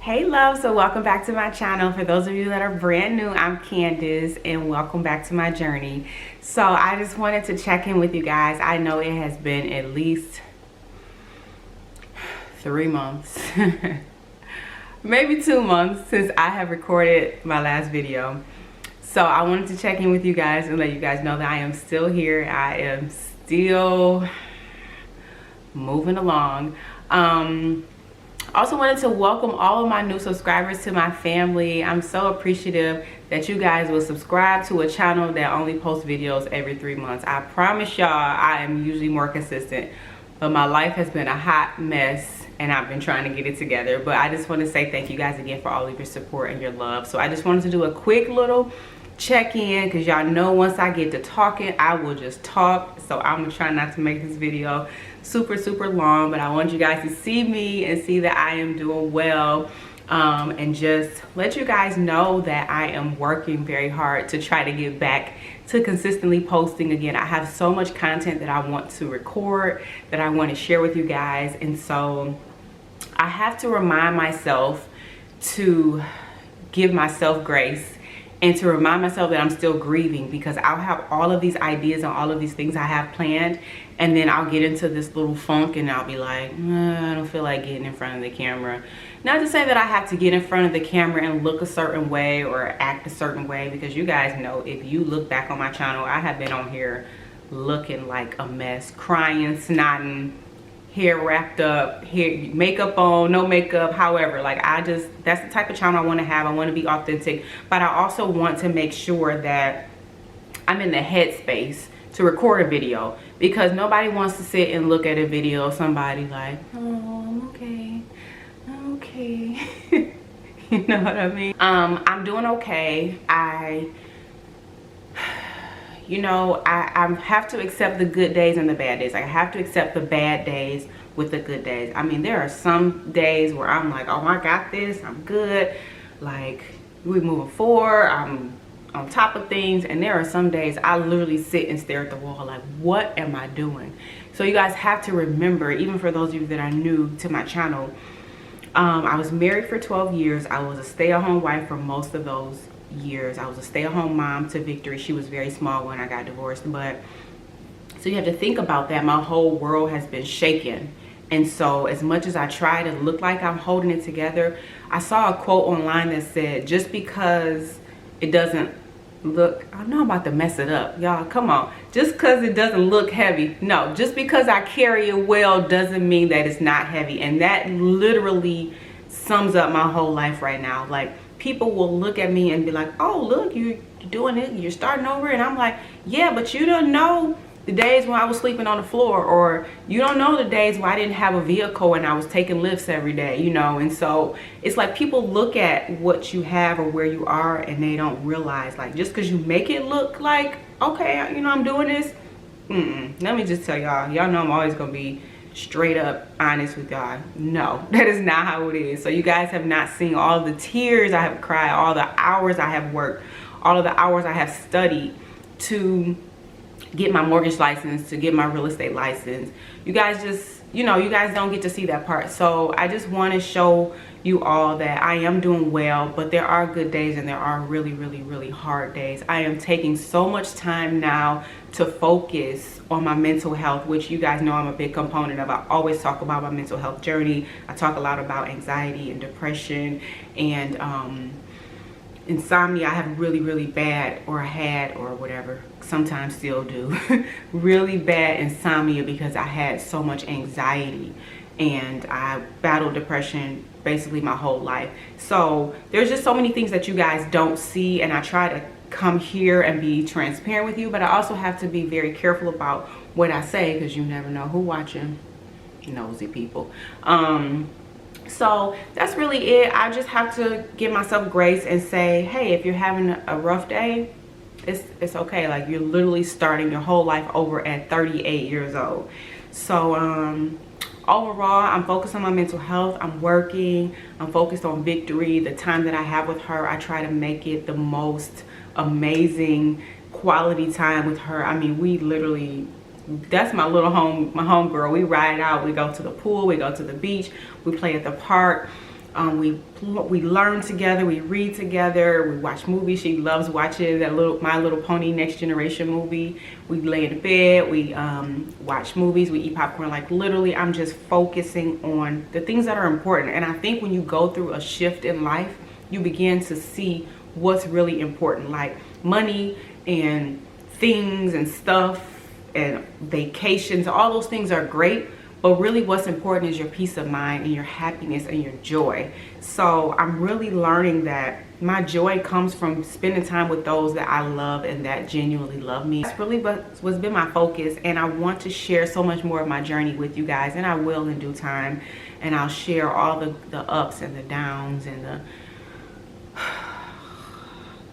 Hey love, so welcome back to my channel. For those of you that are brand new, I'm Candace and welcome back to my journey. So I just wanted to check in with you guys. I know it has been at least 3 months, maybe 2 months since I have recorded my last video. So I wanted to check in with you guys and let you guys know that I am still here. I am still moving along. Also wanted to welcome all of my new subscribers to my family. I'm so appreciative that you guys will subscribe to a channel that only posts videos every 3 months. I promise y'all I am usually more consistent, but my life has been a hot mess and I've been trying to get it together. But I just want to say thank you guys again for all of your support and your love. So I just wanted to do a quick little check-in because y'all know once I get to talking, I will just talk. So I'm gonna try not to make this video super long, but I want you guys to see me and see that I am doing well, and just let you guys know that I am working very hard to try to get back to consistently posting again. I have so much content that I want to record, that I want to share with you guys, and so I have to remind myself to give myself grace and to remind myself that I'm still grieving, because I'll have all of these ideas and all of these things I have planned, and then I'll get into this little funk and I'll be like, I don't feel like getting in front of the camera. Not to say that I have to get in front of the camera and look a certain way or act a certain way, because you guys know, if you look back on my channel, I have been on here looking like a mess, crying, snotting, hair wrapped up, hair, makeup on, no makeup, however. Like, that's the type of channel I want to have. I want to be authentic, but I also want to make sure that I'm in the headspace to record a video, because nobody wants to sit and look at a video of somebody like, oh, I'm okay. You know what I mean? I'm doing okay. You know, I have to accept the good days and the bad days. I have to accept the bad days with the good days. I mean, there are some days where I'm like, oh, I got this, I'm good, like, we're moving forward, I'm on top of things. And there are some days I literally sit and stare at the wall like, what am I doing? So you guys have to remember, even for those of you that are new to my channel, I was married for 12 years. I was a stay-at-home wife for most of those years. I was a stay-at-home mom to Victory. She was very small when I got divorced. But so you have to think about that. My whole world has been shaken, and so as much as I try to look like I'm holding it together, I saw a quote online that said, just because it doesn't look, I know I'm about to mess it up, y'all, come on, just because it doesn't look heavy, no, just because I carry it well doesn't mean that it's not heavy. And that literally sums up my whole life right now. Like, people will look at me and be like, oh, look, you're doing it, you're starting over. And I'm like, yeah, but you don't know the days when I was sleeping on the floor, or you don't know the days when I didn't have a vehicle and I was taking lifts every day, you know. And so it's like, people look at what you have or where you are and they don't realize, like, just because you make it look like, okay, you know, I'm doing this, let me just tell y'all know I'm always gonna be straight up honest with y'all. No, that is not how it is. So you guys have not seen all the tears I have cried, all the hours I have worked, all of the hours I have studied to get my mortgage license, to get my real estate license. You guys just, you know, you guys don't get to see that part. So I just want to show you all that I am doing well, but there are good days and there are really hard days. I am taking so much time now to focus on my mental health, which you guys know I'm a big component of. I always talk about my mental health journey. I talk a lot about anxiety and depression and insomnia. I have really bad, or had, or whatever, sometimes still do, really bad insomnia, because I had so much anxiety and I battled depression basically my whole life. So there's just so many things that you guys don't see, and I try to come here and be transparent with you, but I also have to be very careful about what I say, because you never know who watching, nosy people. So that's really it. I just have to give myself grace and say, hey, if you're having a rough day, it's okay. Like, you're literally starting your whole life over at 38 years old. So overall, I'm focused on my mental health. I'm working, I'm focused on Victory. The time that I have with her, I try to make it the most amazing quality time with her. I mean, we literally, that's my home girl. We ride out, we go to the pool, we go to the beach, we play at the park. We learn together, we read together, we watch movies. She loves watching that My Little Pony Next Generation movie. We lay in bed, we watch movies, we eat popcorn. Like literally, I'm just focusing on the things that are important. And I think when you go through a shift in life, you begin to see what's really important, like money and things and stuff and vacations. All those things are great, but really what's important is your peace of mind and your happiness and your joy. So I'm really learning that my joy comes from spending time with those that I love and that genuinely love me. That's really what's been my focus, and I want to share so much more of my journey with you guys, and I will in due time. And I'll share all the ups and the downs and the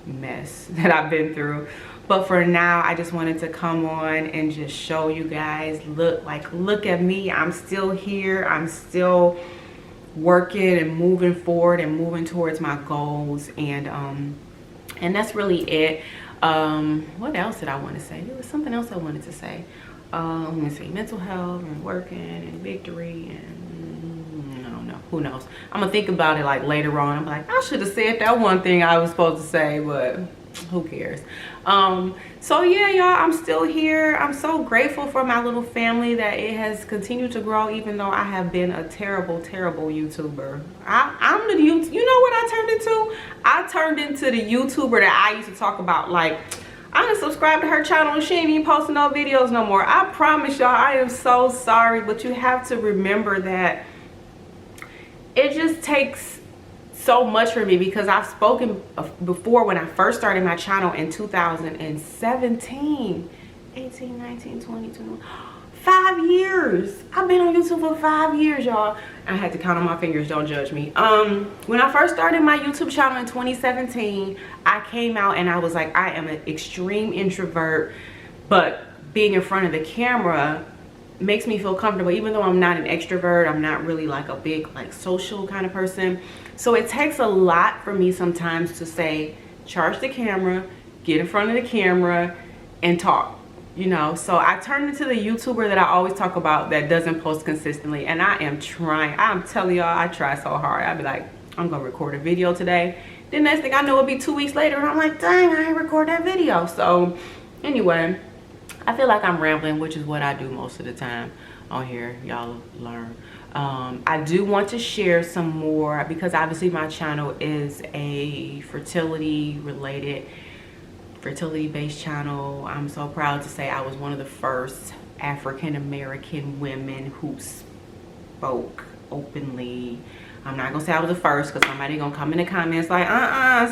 mess that I've been through. But for now, I just wanted to come on and just show you guys, look at me. I'm still here. I'm still working and moving forward and moving towards my goals. And that's really it. What else did I want to say? There was something else I wanted to say. Let me see, mental health and working and victory and I don't know, who knows. I'm gonna think about it like later on. I'm like, I should have said that one thing I was supposed to say, but who cares? So yeah, y'all, I'm still here. I'm so grateful for my little family, that it has continued to grow, even though I have been a terrible YouTuber. I'm the you know what I turned into? I turned into the YouTuber that I used to talk about. Like, I didn't subscribe to her channel and she ain't even posting no videos no more. I promise y'all, I am so sorry, but you have to remember that it just takes so much for me, because I've spoken before when I first started my channel in 2017, 18, 19, 20, 21, 5 years. I've been on YouTube for 5 years, y'all. I had to count on my fingers, don't judge me. When I first started my YouTube channel in 2017, I came out and I was like, I am an extreme introvert, but being in front of the camera makes me feel comfortable, even though I'm not an extrovert. I'm not really like a big like social kind of person. So it takes a lot for me sometimes to say, charge the camera, get in front of the camera and talk, you know. So I turned into the YouTuber that I always talk about that doesn't post consistently, and I am trying. I'm telling y'all, I try so hard. I'd be like, I'm gonna record a video today. Then next thing I know, it'll be 2 weeks later and I'm like, dang, I ain't record that video. So anyway, I feel like I'm rambling, which is what I do most of the time on here. Y'all learn. I do want to share some more, because obviously my channel is a fertility based channel. I'm so proud to say I was one of the first African-American women who spoke openly. I'm not gonna say I was the first, because somebody gonna come in the comments like,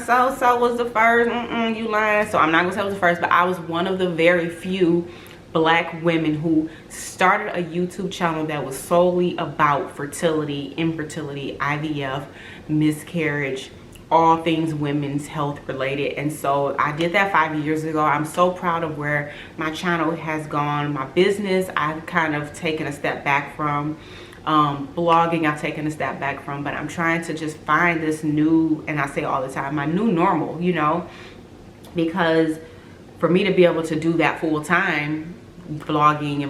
so was the first, you lying. So I'm not gonna say I was the first, but I was one of the very few Black women who started a YouTube channel that was solely about fertility, infertility, IVF, miscarriage, all things women's health related. And so I did that 5 years ago. I'm so proud of where my channel has gone. My business, I've kind of taken a step back from. Blogging, I've taken a step back from, but I'm trying to just find this new, and I say all the time, my new normal, you know, because for me to be able to do that full time, blogging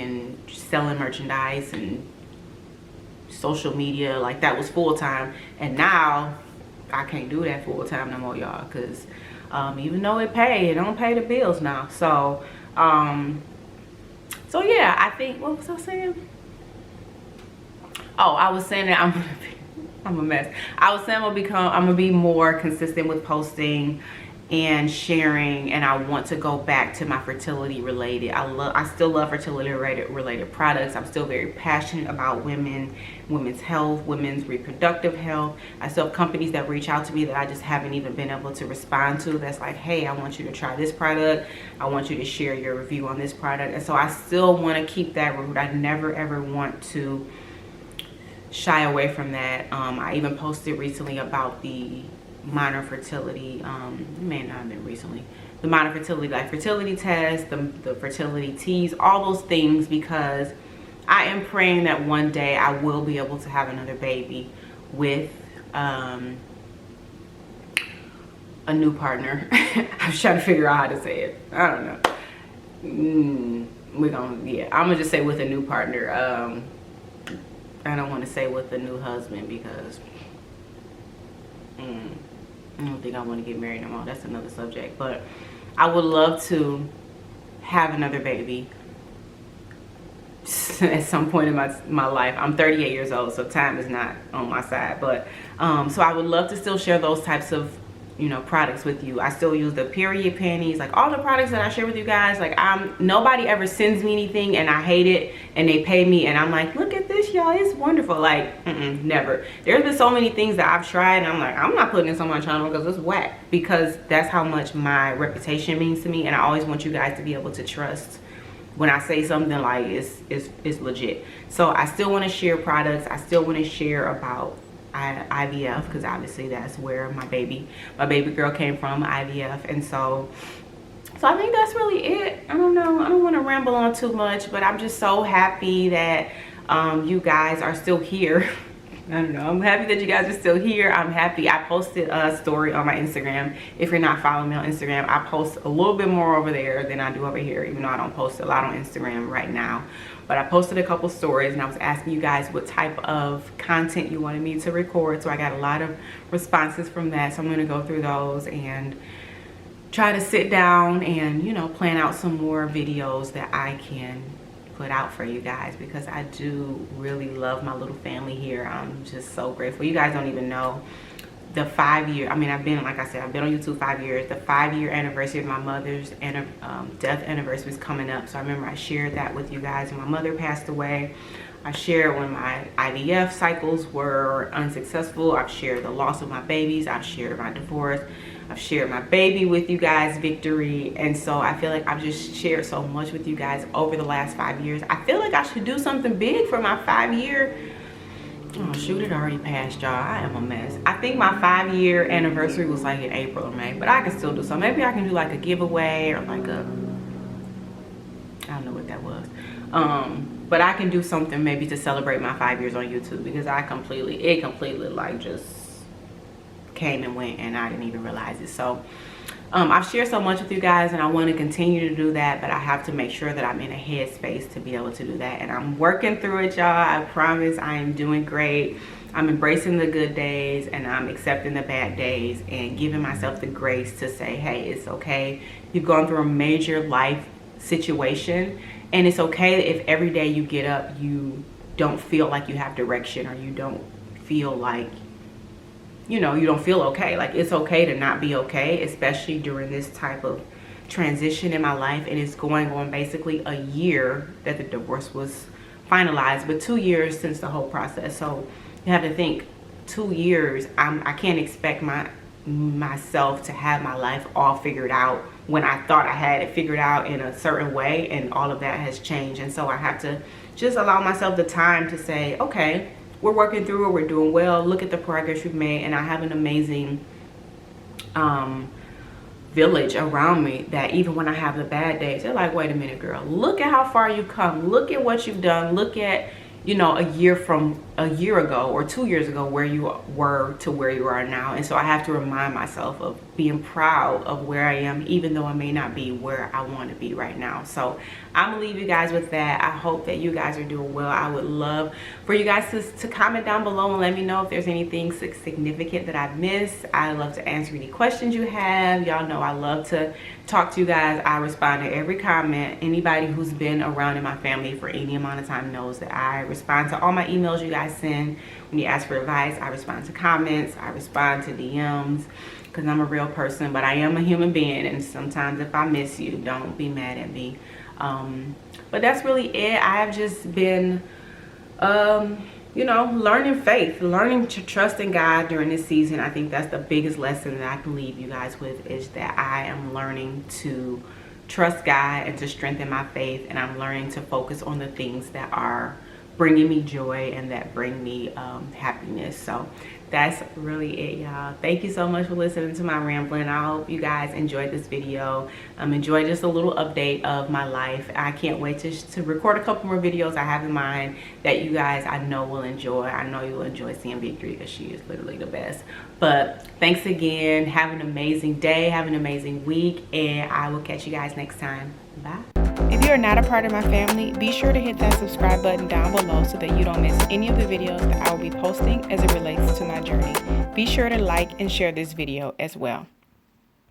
and selling merchandise and social media, like that was full time. And now I can't do that full time no more, y'all, because even though it don't pay the bills now. So so yeah, I think, what was I saying? Oh, I was saying that I'm a mess. I was saying I'm gonna be more consistent with posting and sharing, and I want to go back to my fertility related. I still love fertility related products. I'm still very passionate about women's health, women's reproductive health. I still have companies that reach out to me that I just haven't even been able to respond to. That's like, hey, I want you to try this product. I want you to share your review on this product. And so I still want to keep that route. I never ever want to shy away from that. I even posted recently about the minor fertility, it may not have been recently, the minor fertility, like fertility tests, the fertility teas, all those things, because I am praying that one day I will be able to have another baby with a new partner. I was trying to figure out how to say it. I don't know. I'm gonna just say with a new partner. I don't want to say with a new husband, because I don't think I want to get married no more. That's another subject. But I would love to have another baby at some point in my life. I'm 38 years old, so time is not on my side. But so I would love to still share those types of, you know, products with you. I still use the period panties, like all the products that I share with you guys. Like nobody ever sends me anything and I hate it and they pay me and I'm like, look at this, y'all, it's wonderful. Like never. There's been so many things that I've tried and I'm like, I'm not putting this on my channel because it's whack, because that's how much my reputation means to me, and I always want you guys to be able to trust when I say something like it's legit. So I still want to share products. I still want to share about IVF, because obviously that's where my baby girl came from, IVF. And so I think that's really it. I don't know, I don't want to ramble on too much, but I'm just so happy that you guys are still here. I don't know, I'm happy that you guys are still here. I'm happy. I posted a story on my Instagram. If you're not following me on Instagram, I post a little bit more over there than I do over here, even though I don't post a lot on Instagram right now. But I posted a couple stories and I was asking you guys what type of content you wanted me to record. So I got a lot of responses from that. So I'm gonna go through those and try to sit down and, you know, plan out some more videos that I can put out for you guys, because I do really love my little family here. I'm just so grateful. You guys don't even know the 5 year, I mean, I've been, like I said, I've been on YouTube 5 years. The 5-year anniversary of my mother's death anniversary is coming up. So I remember I shared that with you guys when my mother passed away. I shared when my IVF cycles were unsuccessful. I've shared the loss of my babies. I've shared my divorce. I've shared my baby with you guys, victory. And so I feel like I've just shared so much with you guys over the last 5 years. I feel like I should do something big for my 5-year. Oh shoot, it already passed, y'all. I am a mess. I think my 5-year anniversary was like in April or May, but I can still do something. Maybe I can do like a giveaway or like a, I don't know what that was. But I can do something maybe to celebrate my 5 years on YouTube, because it completely like just came and went and I didn't even realize it. So I've shared so much with you guys and I want to continue to do that, but I have to make sure that I'm in a headspace to be able to do that, and I'm working through it, y'all. I promise I am doing great. I'm embracing the good days and I'm accepting the bad days and giving myself the grace to say, hey, it's okay. You've gone through a major life situation, and it's okay if every day you get up you don't feel like you have direction, or you don't feel like, you know, you don't feel okay. Like, it's okay to not be okay, especially during this type of transition in my life. And it's going on basically a year that the divorce was finalized, but 2 years since the whole process. So you have to think, 2 years, I can't expect myself to have my life all figured out when I thought I had it figured out in a certain way, and all of that has changed. And so I have to just allow myself the time to say, okay, we're working through it, we're doing well, look at the progress we've made. And I have an amazing village around me that even when I have the bad days, they're like, wait a minute, girl, look at how far you've come, look at what you've done, look at, you know, a year ago or 2 years ago where you were to where you are now. And so I have to remind myself of being proud of where I am, even though I may not be where I want to be right now. So I'm gonna leave you guys with that. I hope that you guys are doing well. I would love for you guys to comment down below and let me know if there's anything significant that I've missed. I love to answer any questions you have. Y'all know I love to talk to you guys. I respond to every comment. Anybody who's been around in my family for any amount of time knows that I respond to all my emails you guys send. When you ask for advice, I respond to comments, I respond to DMs, because I'm a real person, but I am a human being, and sometimes if I miss you, don't be mad at me. But that's really it. I have just been you know, learning faith, learning to trust in God during this season. I think that's the biggest lesson that I can leave you guys with, is that I am learning to trust God and to strengthen my faith, and I'm learning to focus on the things that are bringing me joy and that bring me happiness. So that's really it, y'all. Thank you so much for listening to my rambling. I hope you guys enjoyed this video. Enjoy just a little update of my life. I can't wait to record a couple more videos I have in mind that you guys I know will enjoy. I know you'll enjoy seeing Victory, because she is literally the best. But thanks again. Have an amazing day. Have an amazing week. And I will catch you guys next time. Bye. If you are not a part of my family, be sure to hit that subscribe button down below so that you don't miss any of the videos that I will be posting as it relates to my journey. Be sure to like and share this video as well.